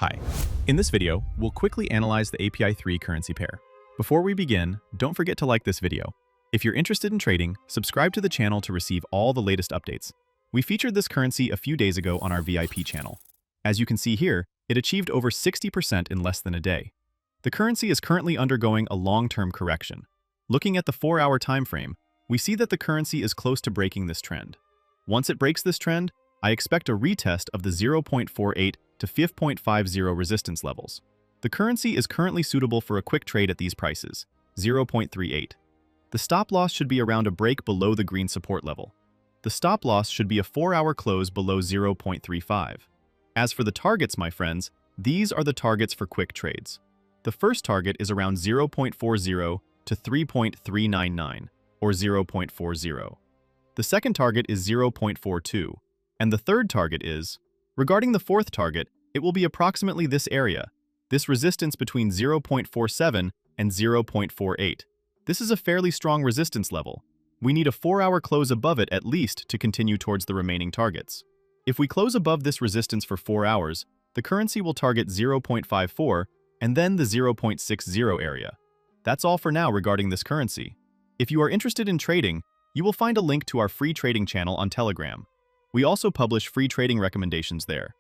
Hi. In this video, we'll quickly analyze the API3 currency pair. Before we begin, don't forget to like this video. If you're interested in trading, subscribe to the channel to receive all the latest updates. We featured this currency a few days ago on our VIP channel. As you can see here, it achieved over 60% in less than a day. The currency is currently undergoing a long-term correction. Looking at the 4-hour time frame, we see that the currency is close to breaking this trend. Once it breaks this trend, I expect a retest of the 0.48 to 5.50 resistance levels. The currency is currently suitable for a quick trade at these prices, 0.38. The stop loss should be around a break below the green support level. The stop loss should be a 4-hour close below 0.35. As for the targets, my friends, these are the targets for quick trades. The first target is around 0.40 to 3.399, or 0.40. The second target is 0.42, and the third target is, regarding the fourth target, it will be approximately this area, this resistance between 0.47 and 0.48. This is a fairly strong resistance level. We need a 4-hour close above it at least to continue towards the remaining targets. If we close above this resistance for 4 hours, the currency will target 0.54 and then the 0.60 area. That's all for now regarding this currency. If you are interested in trading, you will find a link to our free trading channel on Telegram. We also publish free trading recommendations there.